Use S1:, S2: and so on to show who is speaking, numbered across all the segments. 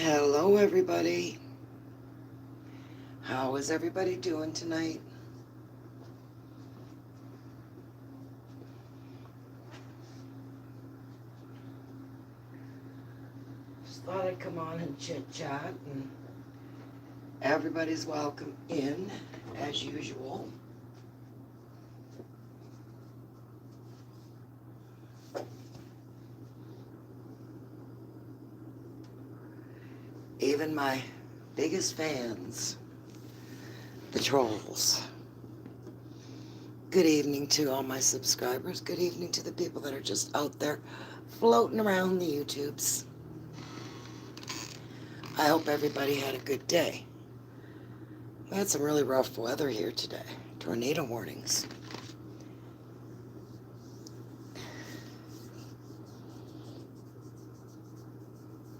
S1: Hello, everybody. How is everybody doing tonight? Just thought I'd come on and chit chat, and everybody's welcome in as usual. Even my biggest fans, the trolls. Good evening to all my subscribers. Good evening to the people that are just out there floating around the YouTubes. I hope everybody had a good day. We had some really rough weather here today. Tornado warnings.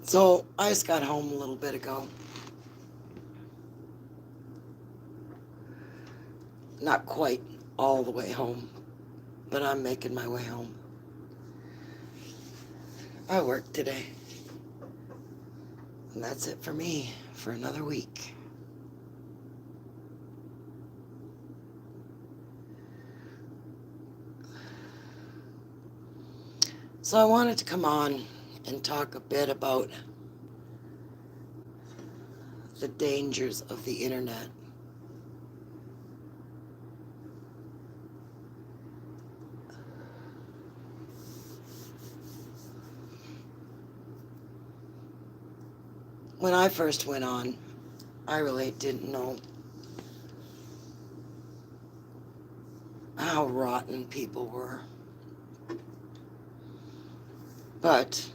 S1: So I just got home a little bit ago. Not quite all the way home, but I'm making my way home. I worked today. And that's it for me for another week. So I wanted to come on and talk a bit about the dangers of the internet. When I first went on, I really didn't know how rotten people were. But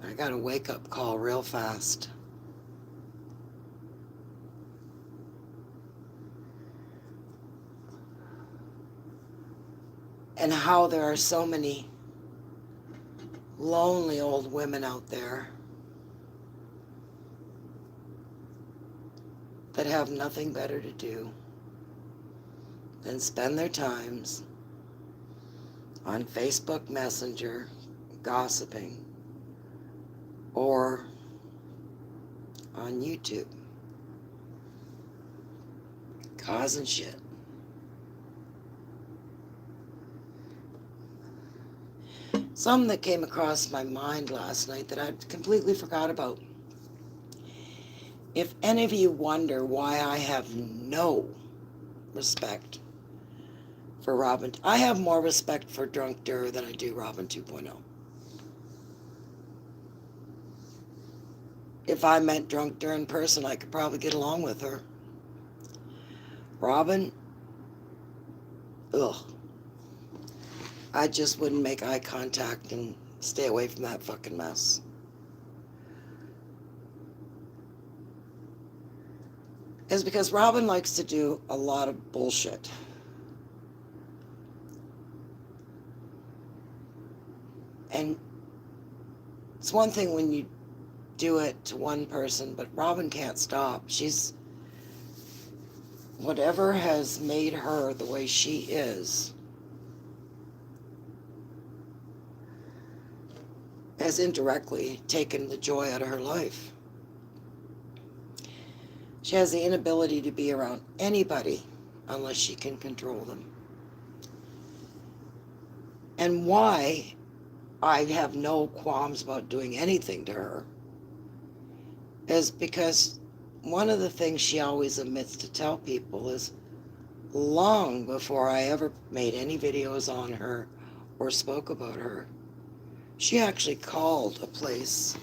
S1: I got a wake-up call real fast. And how there are so many lonely old women out there that have nothing better to do than spend their times on Facebook Messenger gossiping or on YouTube causing shit. Something that came across my mind last night that I completely forgot about. If any of you wonder why I have no respect for Robin, I have more respect for Drunk Durer than I do Robin 2.0. If I met Drunk Durer in person, I could probably get along with her. Robin, ugh. I just wouldn't make eye contact and stay away from that fucking mess. It's because Robin likes to do a lot of bullshit. And it's one thing when you do it to one person, but Robin can't stop. She's, whatever has made her the way she is, has indirectly taken the joy out of her life. She has the inability to be around anybody unless she can control them. And why I have no qualms about doing anything to her is because one of the things she always omits to tell people is long before I ever made any videos on her or spoke about her, she actually called a place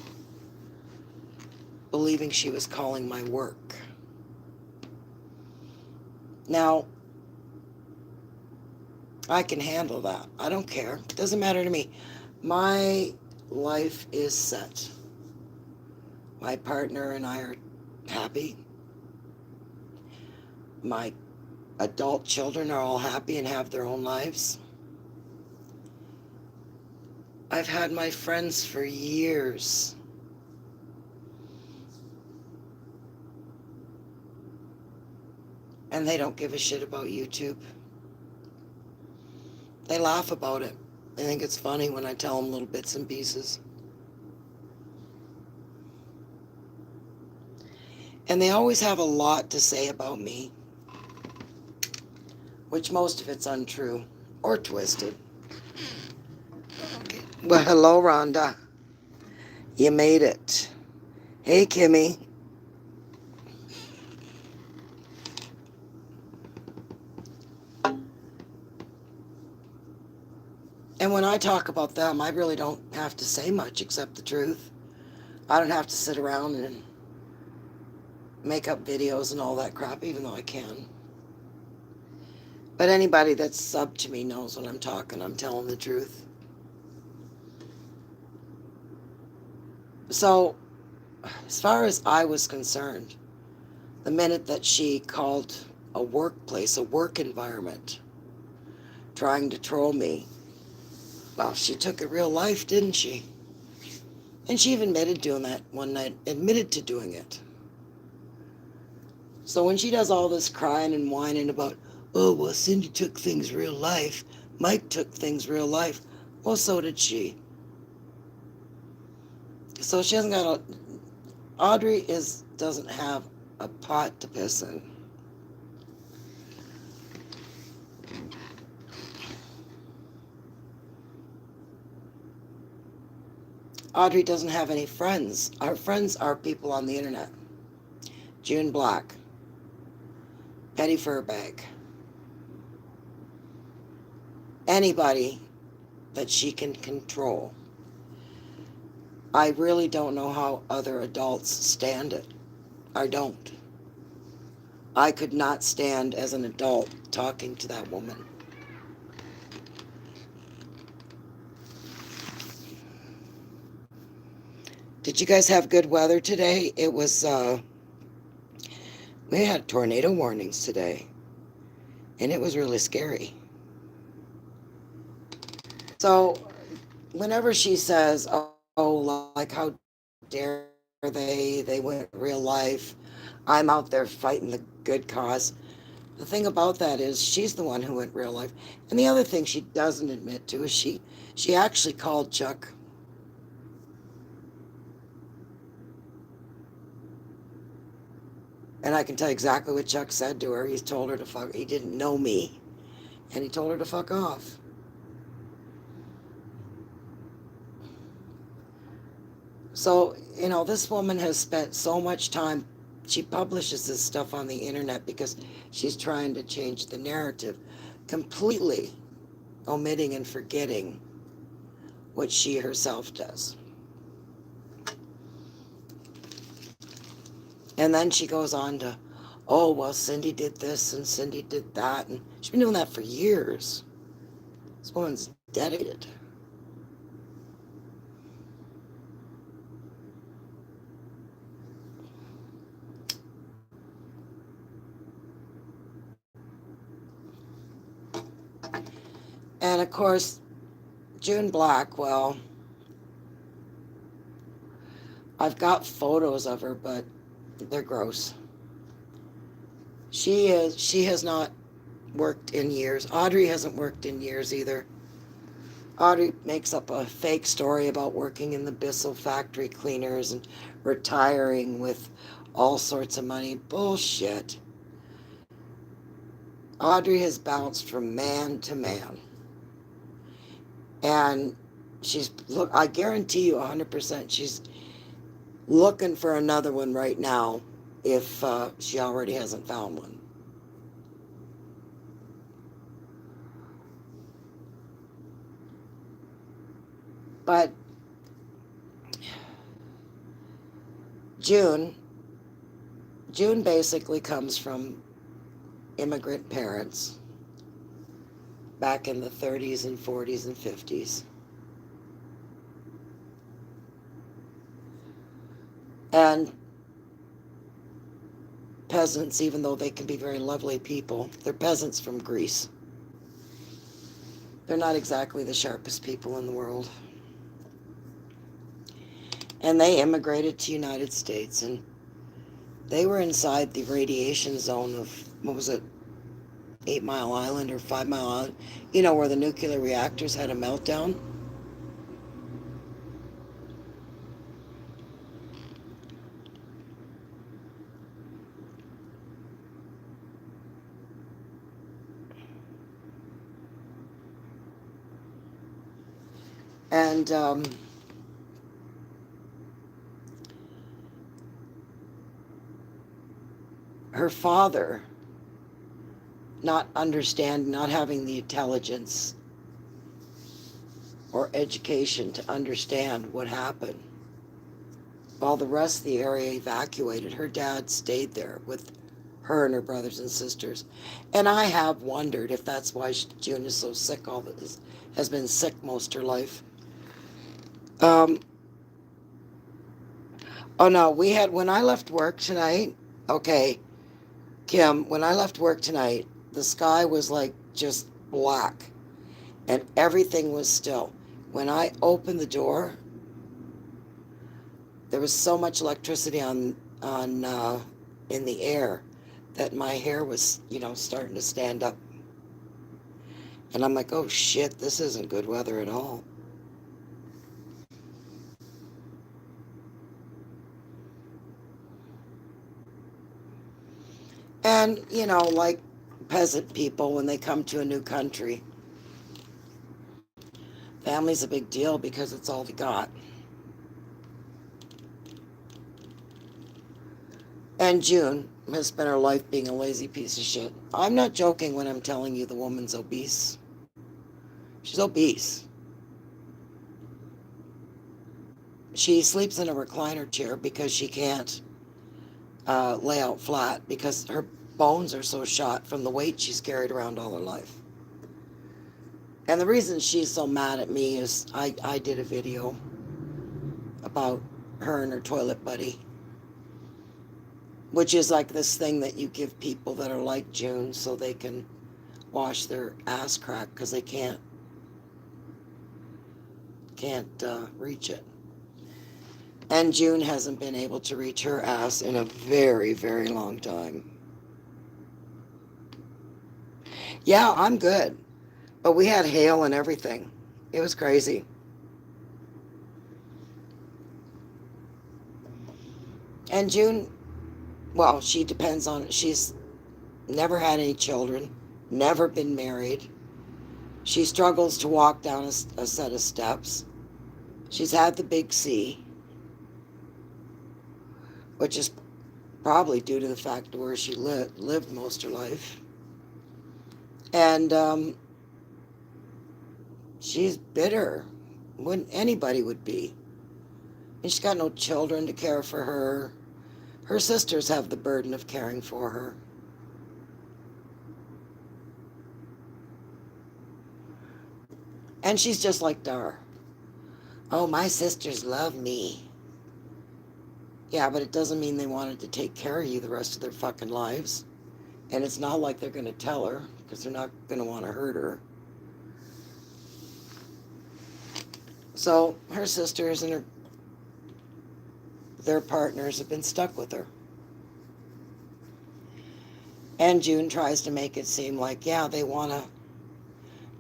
S1: believing she was calling my work. Now, I can handle that. I don't care. It doesn't matter to me. My life is set. My partner and I are happy. My adult children are all happy and have their own lives. I've had my friends for years. And they don't give a shit about YouTube. They laugh about it. I think it's funny when I tell them little bits and pieces. And they always have a lot to say about me, which most of it's untrue or twisted. Well, hello, Rhonda. You made it. Hey, Kimmy. And when I talk about them, I really don't have to say much except the truth. I don't have to sit around and make up videos and all that crap, even though I can. But anybody that's sub to me knows when I'm talking, I'm telling the truth. So, as far as I was concerned, the minute that she called a workplace, a work environment, trying to troll me, well, she took it real life, didn't she? And she even admitted doing that one night, admitted to doing it. So when she does all this crying and whining about, oh, well, Cindy took things real life, Mike took things real life, well, so did she. So she hasn't got a, Audrey doesn't have a pot to piss in. Audrey doesn't have any friends. Our friends are people on the internet. June Black, Betty Furbag, anybody that she can control. I really don't know how other adults stand it. I don't. I could not stand as an adult talking to that woman. Did you guys have good weather today? It was, we had tornado warnings today, and it was really scary. So, whenever she says, oh, like, how dare they went real life, I'm out there fighting the good cause. The thing about that is she's the one who went real life. And the other thing she doesn't admit to is she actually called Chuck. And I can tell you exactly what Chuck said to her. He told her to fuck. He didn't know me. And he told her to fuck off. So, this woman has spent so much time. She publishes this stuff on the internet because she's trying to change the narrative, completely omitting and forgetting what she herself does. And then she goes on to, oh, well, Cindy did this and Cindy did that. And she's been doing that for years. This woman's dedicated. And of course, June Black, well, I've got photos of her, but they're gross. She has not worked in years. Audrey hasn't worked in years either. Audrey makes up a fake story about working in the Bissell factory cleaners and retiring with all sorts of money. Bullshit. Audrey has bounced from man to man. And I guarantee you 100% she's looking for another one right now if she already hasn't found one. But June basically comes from immigrant parents back in the 30s and 40s and 50s. And peasants, even though they can be very lovely people, they're peasants from Greece. They're not exactly the sharpest people in the world. And they immigrated to United States, and they were inside the radiation zone of, what was it, 8 Mile Island or 5 Mile Island, where the nuclear reactors had a meltdown. And her father, not having the intelligence or education to understand what happened, while the rest of the area evacuated, her dad stayed there with her and her brothers and sisters. And I have wondered if that's why June is so sick, has been sick most of her life. Um, oh no, when I left work tonight, okay, Kim, when I left work tonight, the sky was like just black and everything was still. When I opened the door, there was so much electricity on in the air that my hair was, starting to stand up. And I'm like, oh shit, this isn't good weather at all. And, like peasant people, when they come to a new country, family's a big deal because it's all they got. And June has spent her life being a lazy piece of shit. I'm not joking when I'm telling you the woman's obese. She's obese. She sleeps in a recliner chair because she can't lay out flat because her bones are so shot from the weight she's carried around all her life. And the reason she's so mad at me is I did a video about her and her toilet buddy, which is like this thing that you give people that are like June so they can wash their ass crack because they can't reach it. And June hasn't been able to reach her ass in a very, very long time. Yeah, I'm good. But we had hail and everything. It was crazy. And June, well, she depends on, she's never had any children, never been married. She struggles to walk down a set of steps. She's had the big C, which is probably due to the fact of where she lived most of her life. And she's bitter. When anybody would be. And she's got no children to care for her. Her sisters have the burden of caring for her. And she's just like Dar. Oh, my sisters love me. Yeah, but it doesn't mean they wanted to take care of you the rest of their fucking lives. And it's not like they're going to tell her, because they're not going to want to hurt her. So her sisters and their partners have been stuck with her. And June tries to make it seem like, yeah, they want to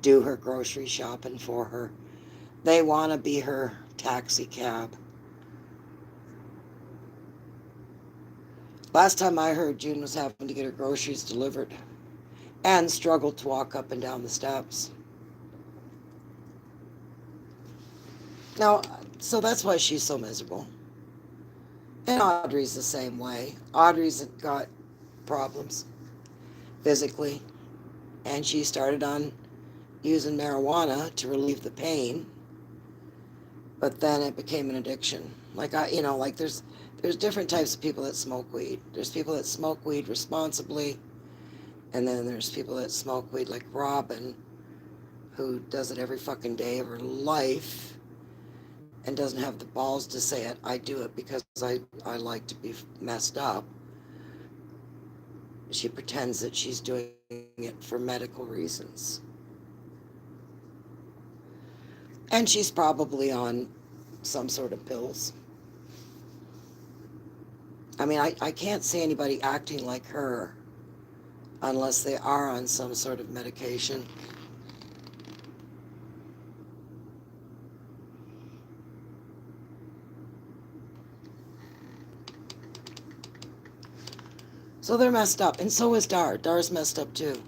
S1: do her grocery shopping for her. They want to be her taxi cab. Last time I heard, June was having to get her groceries delivered and struggled to walk up and down the steps. Now, so that's why she's so miserable. And Audrey's the same way. Audrey's got problems physically, and she started on using marijuana to relieve the pain, but then it became an addiction. Like there's different types of people that smoke weed. There's people that smoke weed responsibly, and then there's people that smoke weed like Robin, who does it every fucking day of her life and doesn't have the balls to say it. I do it because I like to be messed up. She pretends that she's doing it for medical reasons. And she's probably on some sort of pills. I mean, I can't see anybody acting like her unless they are on some sort of medication. So they're messed up, and so is Dar. Dar's messed up too.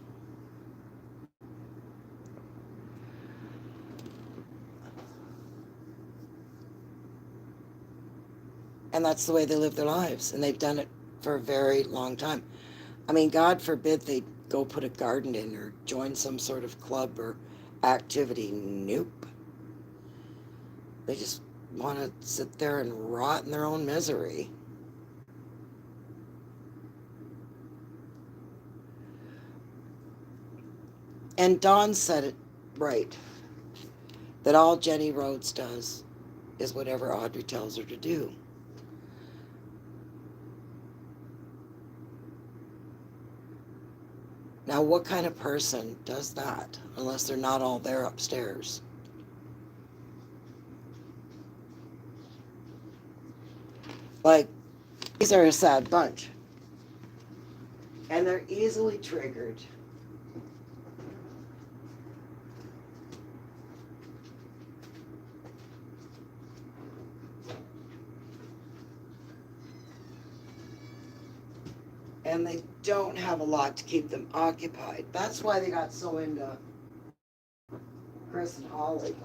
S1: And that's the way they live their lives, and they've done it for a very long time. I mean, God forbid they go put a garden in or join some sort of club or activity. Nope. They just want to sit there and rot in their own misery. And Dawn said it right, that all Jenny Rhodes does is whatever Audrey tells her to do. Now, what kind of person does that, unless they're not all there upstairs? Like, these are a sad bunch. And they're easily triggered. And they don't have a lot to keep them occupied. That's why they got so into Chris and Holly.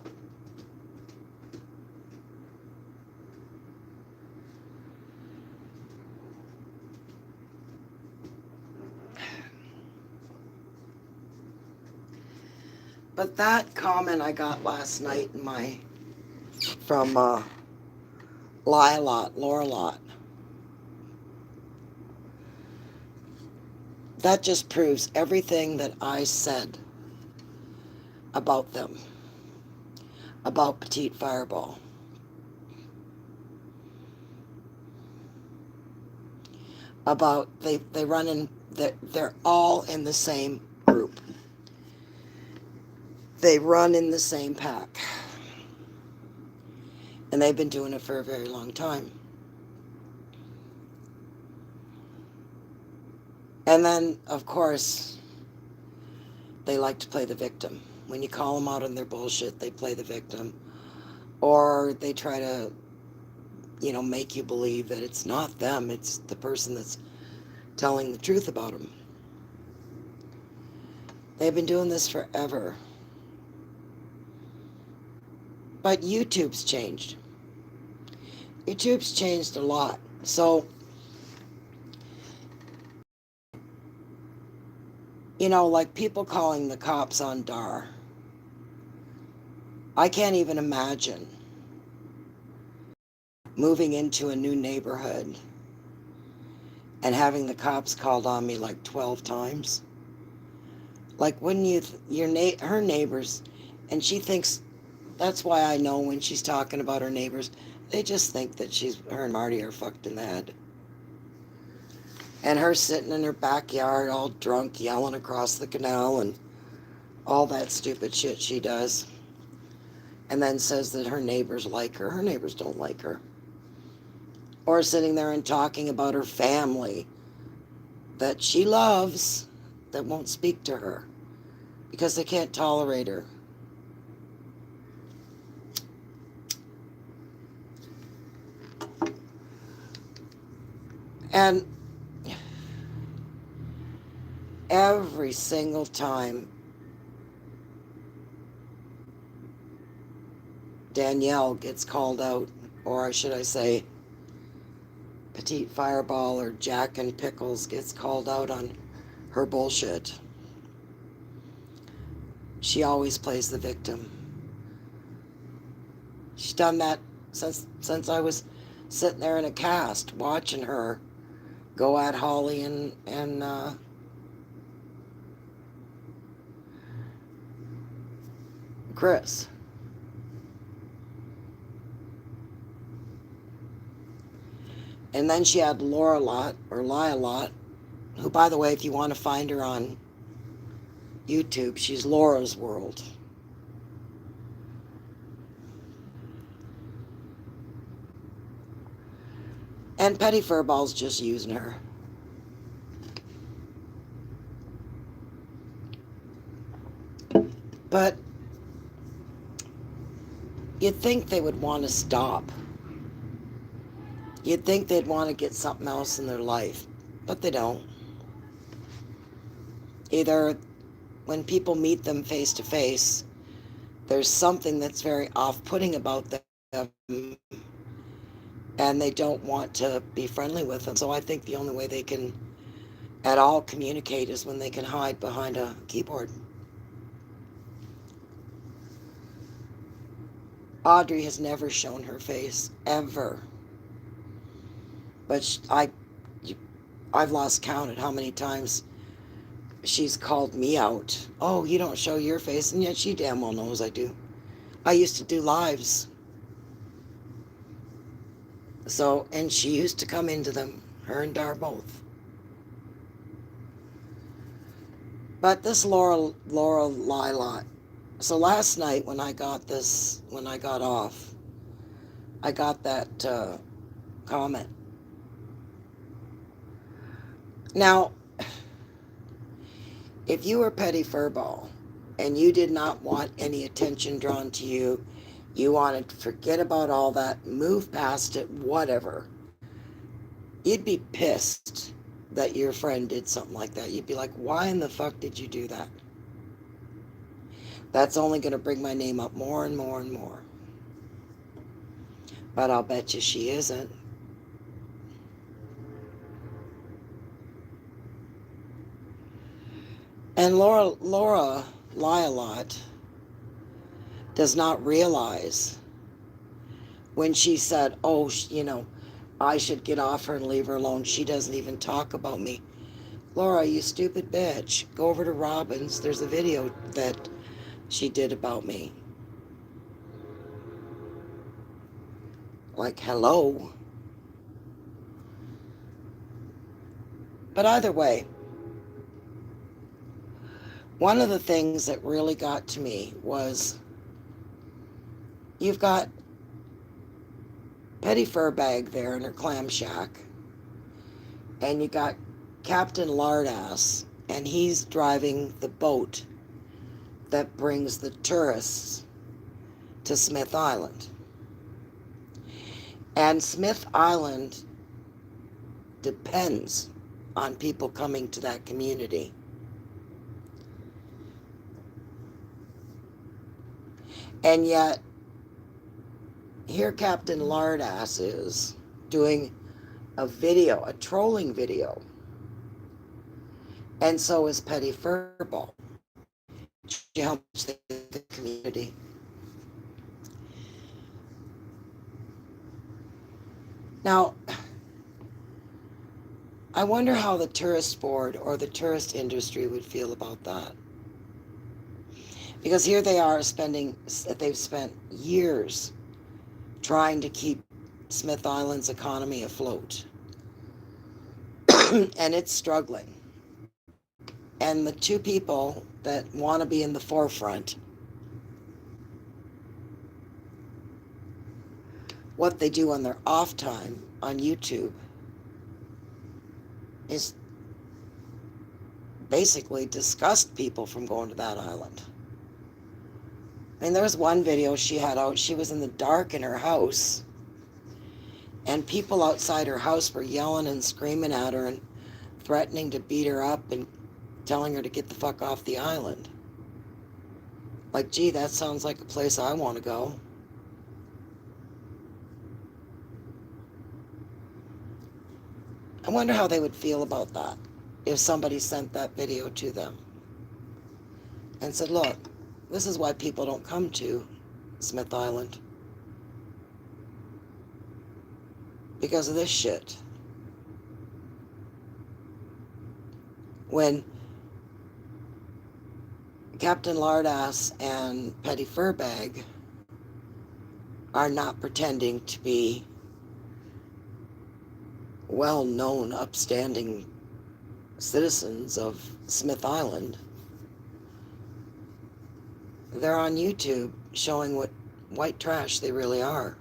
S1: But that comment I got last night in from Laura, that just proves everything that I said about them, about Petite Fireball. About they run in, they're all in the same group. They run in the same pack. And they've been doing it for a very long time. And then, of course, they like to play the victim. When you call them out on their bullshit, they play the victim. Or they try to, make you believe that it's not them, it's the person that's telling the truth about them. They've been doing this forever. But YouTube's changed. YouTube's changed a lot. So, like people calling the cops on Dar. I can't even imagine moving into a new neighborhood and having the cops called on me like 12 times. Like, wouldn't you, her neighbors, and she thinks, that's why I know when she's talking about her neighbors, they just think that her and Marty are fucked in the head. And her sitting in her backyard all drunk, yelling across the canal and all that stupid shit she does. And then says that her neighbors like her. Her neighbors don't like her. Or sitting there and talking about her family that she loves that won't speak to her because they can't tolerate her. And every single time Danielle gets called out, or should I say Petite Fireball or Jack and Pickles gets called out on her bullshit, she always plays the victim. She's done that since I was sitting there in a cast watching her go at Holly and Chris. And then she had Laura Lot, or Lia Lot, who, by the way, if you want to find her on YouTube, she's Laura's World. And Petty Furball's just using her. But you'd think they would want to stop. You'd think they'd want to get something else in their life, but they don't. Either when people meet them face to face, there's something that's very off-putting about them, and they don't want to be friendly with them. So I think the only way they can at all communicate is when they can hide behind a keyboard. Audrey has never shown her face, ever. But I've lost count at how many times she's called me out. Oh, you don't show your face, and yet she damn well knows I do. I used to do lives. So, and she used to come into them, her and Dar both. But this Laura Lila. So last night when I got off, I got that comment. Now, if you were Petty Furball and you did not want any attention drawn to you, you wanted to forget about all that, move past it, whatever, you'd be pissed that your friend did something like that. You'd be like, why in the fuck did you do that? That's only going to bring my name up more and more and more. But I'll bet you she isn't. And Laura Lialot does not realize when she said, oh, I should get off her and leave her alone. She doesn't even talk about me. Laura, you stupid bitch. Go over to Robin's. There's a video that she did about me. Like, hello. But either way, one of the things that really got to me was you've got Petty Furbag there in her clam shack, and you got Captain Lardass, and he's driving the boat that brings the tourists to Smith Island. And Smith Island depends on people coming to that community. And yet, here Captain Lardass is doing a video, a trolling video. And so is Petty Furball. She helps the community. Now, I wonder how the tourist board or the tourist industry would feel about that. Because here they are they've spent years trying to keep Smith Island's economy afloat. And it's struggling. And the two people that want to be in the forefront, what they do on their off time on YouTube is basically disgust people from going to that island. I mean, there was one video she had out. She was in the dark in her house, and people outside her house were yelling and screaming at her and threatening to beat her up and telling her to get the fuck off the island. Like, gee, that sounds like a place I want to go. I wonder how they would feel about that if somebody sent that video to them and said, look, this is why people don't come to Smith Island. Because of this shit. When Captain Lardass and Petty Furbag are not pretending to be well-known, upstanding citizens of Smith Island, they're on YouTube showing what white trash they really are.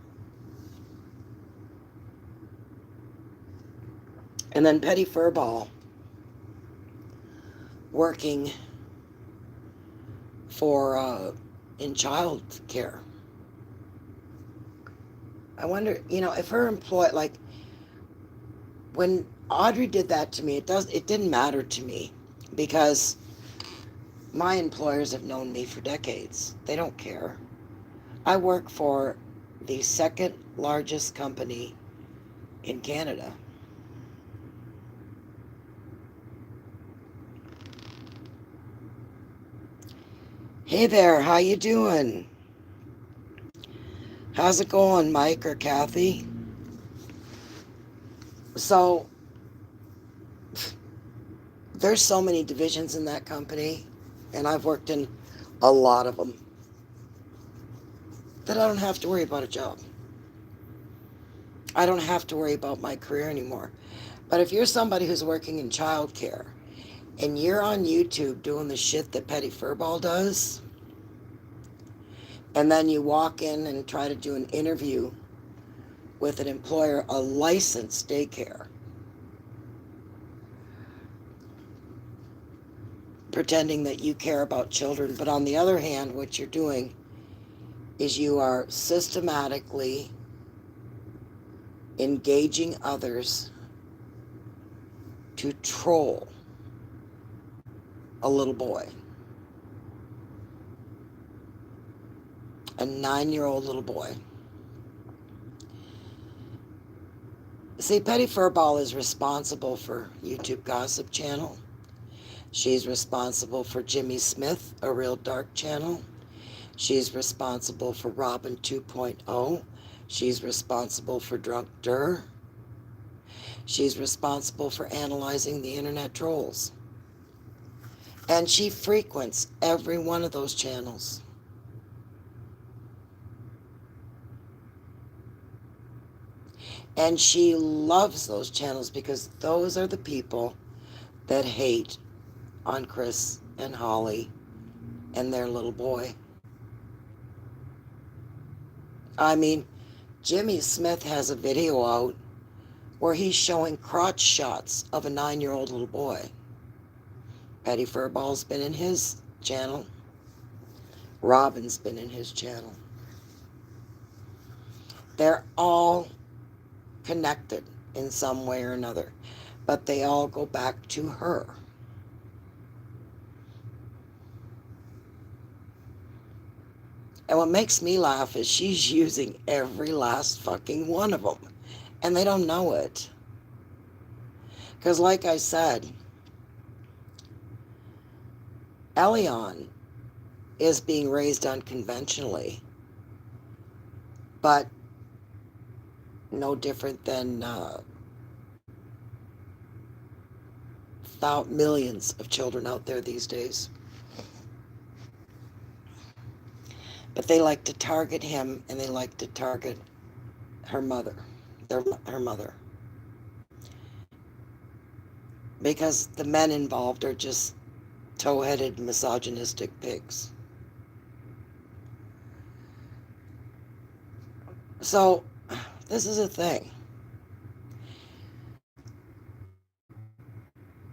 S1: And then Petty Furball working for in child care. I wonder, if her employee, like when Audrey did that to me, it didn't matter to me because my employers have known me for decades. They don't care. I work for the second largest company in Canada. Hey there, how you doing? How's it going, Mike or Kathy? So, there's so many divisions in that company, and I've worked in a lot of them, that I don't have to worry about a job. I don't have to worry about my career anymore. But if you're somebody who's working in childcare and you're on YouTube doing the shit that Petty Furball does, and then you walk in and try to do an interview with an employer, a licensed daycare, pretending that you care about children, but on the other hand, what you're doing is you are systematically engaging others to troll a little boy, a 9-year-old little boy. See, Petty Furball is responsible for YouTube Gossip Channel. She's responsible for Jimmy Smith, A Real Dark Channel. She's responsible for Robin 2.0. She's responsible for Drunk Dur. She's responsible for analyzing the internet trolls. And she frequents every one of those channels. And she loves those channels because those are the people that hate on Chris and Holly and their little boy. I mean, Jimmy Smith has a video out where he's showing crotch shots of a 9-year-old little boy. Petty Furball's been in his channel. Robin's been in his channel. They're all connected in some way or another, but they all go back to her. And what makes me laugh is she's using every last fucking one of them, and they don't know it. Because like I said, Elion is being raised unconventionally, but no different than millions of children out there these days. But they like to target him, and they like to target her mother, her mother. Because the men involved are just toe-headed, misogynistic pigs. So, this is a thing.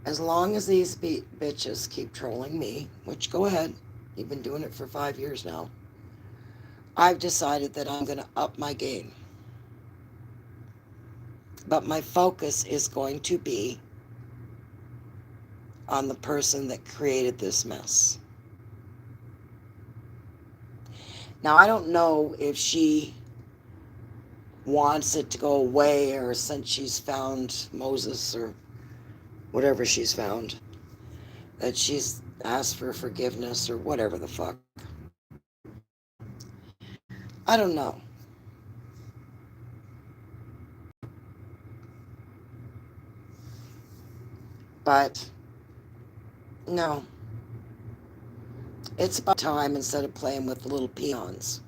S1: As long as these bitches keep trolling me, which go ahead, you've been doing it for 5 years now, I've decided that I'm going to up my game. But my focus is going to be on the person that created this mess. Now, I don't know if she wants it to go away, or since she's found Moses or whatever she's found, that she's asked for forgiveness or whatever the fuck. I don't know. But no, it's about time, instead of playing with the little peons,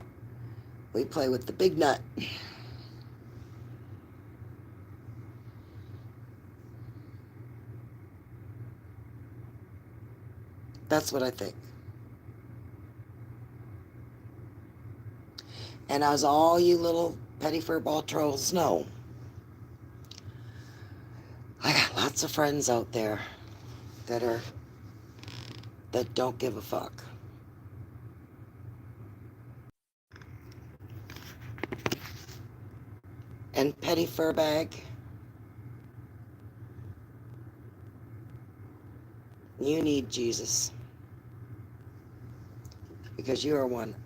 S1: we play with the big nut. That's what I think. And as all you little Petty Furball trolls know, I got lots of friends out there that don't give a fuck. And Petty Furbag, you need Jesus. Because you are one.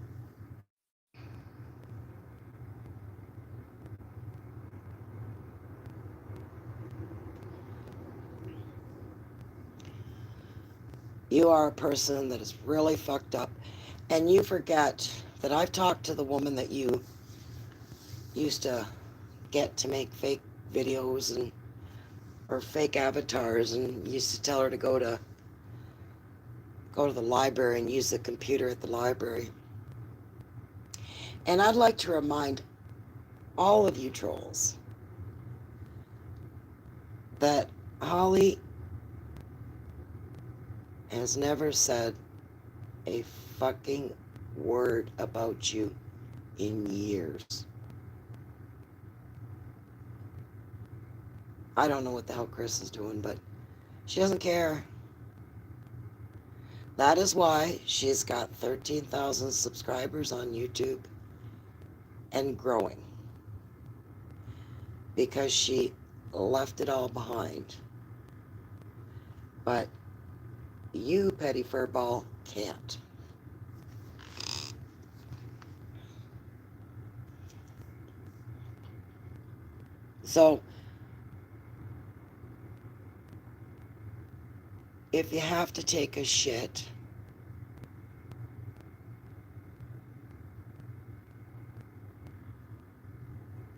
S1: You are a person that is really fucked up. And you forget that I've talked to the woman that you used to get to make fake videos and or fake avatars, and used to tell her to go to the library and use the computer at the library. And I'd like to remind all of you trolls that Holly has never said a fucking word about you in years. I don't know what the hell Chris is doing, but she doesn't care. That is why she's got 13,000 subscribers on YouTube and growing. Because she left it all behind. But you, Petty Furball, can't. So, if you have to take a shit,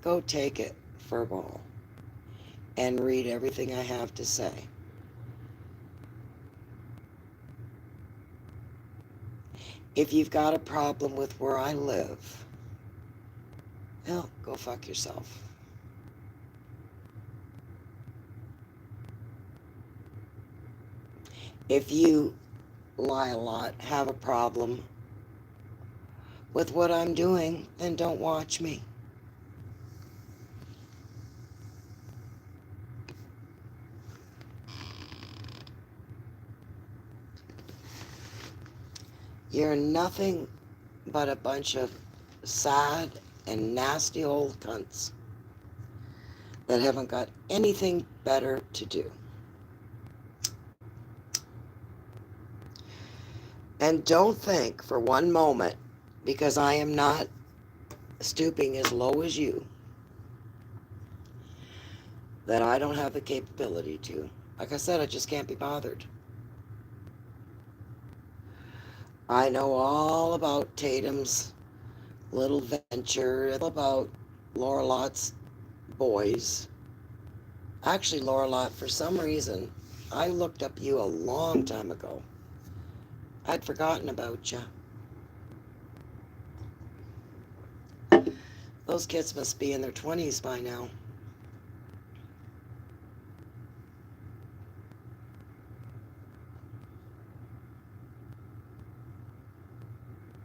S1: go take it, Furball, and read everything I have to say. If you've got a problem with where I live, hell, go fuck yourself. If you lie a lot, have a problem with what I'm doing, then don't watch me. You're nothing but a bunch of sad and nasty old cunts that haven't got anything better to do. And don't think for one moment, because I am not stooping as low as you, that I don't have the capability to. Like I said, I just can't be bothered. I know all about Tatum's little venture, about Laura Lott's boys. Actually, Laura Lott, for some reason, I looked up you a long time ago. I'd forgotten about you. Those kids must be in their 20s by now.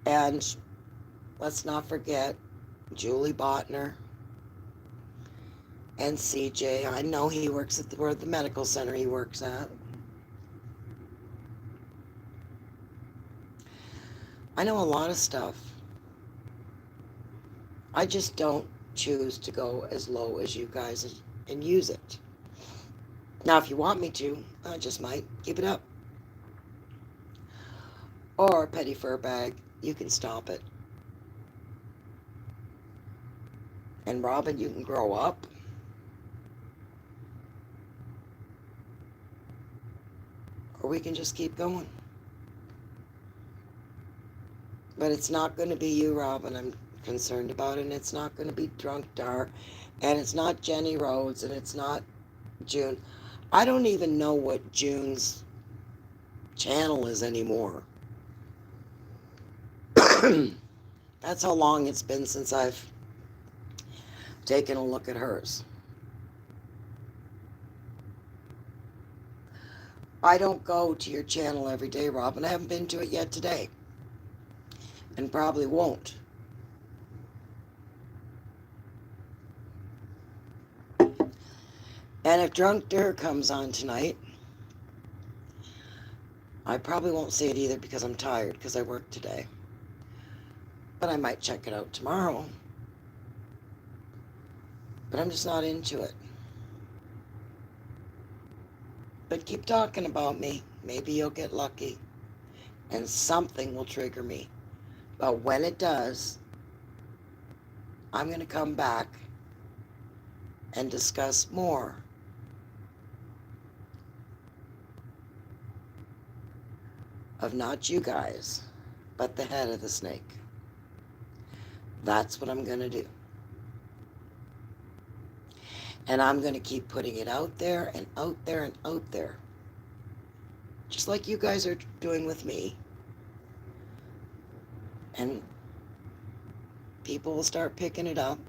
S1: And let's not forget Julie Botner and CJ. I know he works at the medical center he works at. I know a lot of stuff. I just don't choose to go as low as you guys and use it. Now, if you want me to, I just might keep it up. Or, Petty Furbag, you can stop it. And Robin, you can grow up. Or we can just keep going. But it's not going to be you, Robin, I'm concerned about, and it's not going to be Drunk Dar, and it's not Jenny Rhodes, and it's not June. I don't even know what June's channel is anymore. That's how long it's been since I've taken a look at hers. I don't go to your channel every day, Robin. I haven't been to it yet today. And probably won't. And if Drunk Dir comes on tonight, I probably won't see it either because I'm tired because I worked today. But I might check it out tomorrow. But I'm just not into it. But keep talking about me. Maybe you'll get lucky. And something will trigger me. But when it does, I'm going to come back and discuss more of not you guys, but the head of the snake. That's what I'm going to do. And I'm going to keep putting it out there and out there and out there. Just like you guys are doing with me. And people will start picking it up.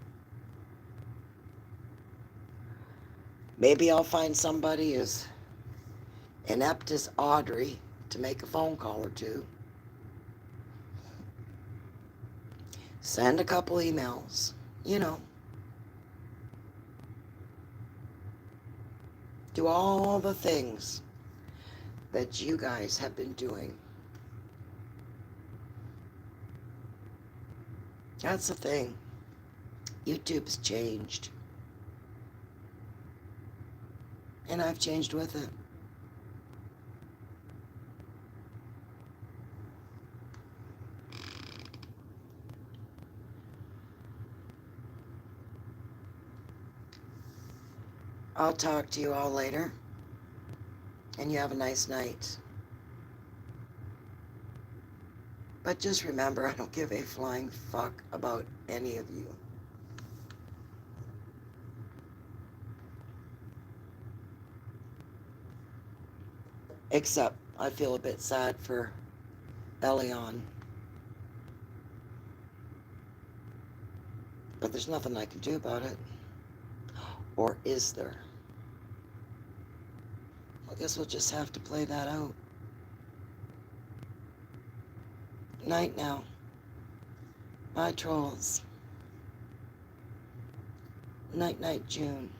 S1: Maybe I'll find somebody as inept as Audrey to make a phone call or two. Send a couple emails. You know. Do all the things that you guys have been doing. That's the thing. YouTube's changed. And I've changed with it. I'll talk to you all later. And you have a nice night. But just remember, I don't give a flying fuck about any of you. Except I feel a bit sad for Elion. But there's nothing I can do about it. Or is there? I guess we'll just have to play that out. Night now. Bye, trolls. Night, night, June.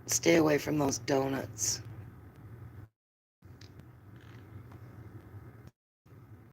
S1: Stay away from those donuts.